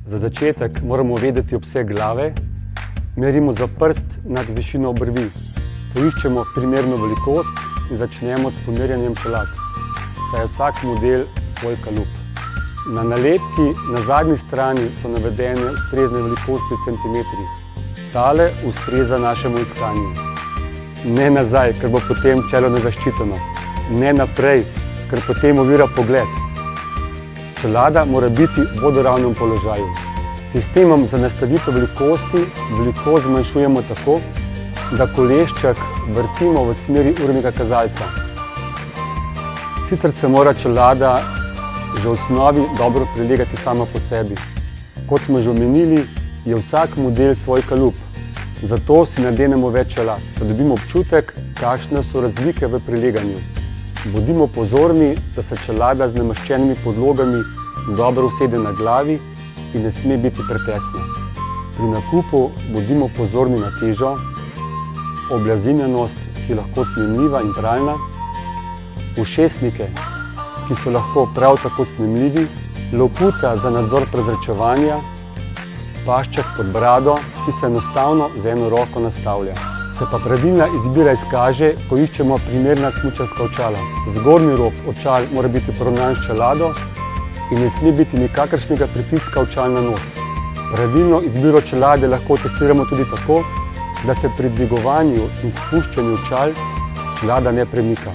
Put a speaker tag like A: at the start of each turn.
A: Za začetek moramo vedeti obseg glave, merimo za prst nad višino obrvi, poiščemo primerno velikost in začnemo s pomerjanjem čelad, saj je vsak model svoj kalup. Na nalepki na zadnji strani so navedene ustrezne velikosti v centimetrih. Tale ustreza našemu iskanju. Ne nazaj, ker bo potem čelo nezaščiteno. Ne naprej, ker potem ovira pogled. Čelada mora biti v vodoravnem položaju. S sistemom za nastavitev velikosti velikost zmanjšujemo tako, da kolešček vrtimo v smeri urnega kazalca. Sicer se mora čelada že v osnovi dobro prilegati sama po sebi. Kot smo že omenili, je vsak model svoj kalup. Zato si nadenemo več čelad, da dobimo občutek, kakšne so razlike v prileganju. Bodimo pozorni, da se čelada z namaščenimi podlogami dobro usede na glavi in ne sme biti pretesna. Pri nakupu bodimo pozorni na težo, oblazinjenost, ki je lahko snemljiva in pralna, ušesnike, ki so lahko prav tako snemljivi, loputa za nadzor prezračevanja, pašček pod brado, ki se enostavno z eno roko nastavlja. Se pa pravilna izbira izkaže, ko iščemo primerna smučarska očala. Zgornji rob očal mora biti poravnan s čelado in ne sme biti nikakršnega pritiska očal na nos. Pravilno izbiro čelade lahko testiramo tudi tako, da se pri dvigovanju in spuščanju očal čelada ne premika.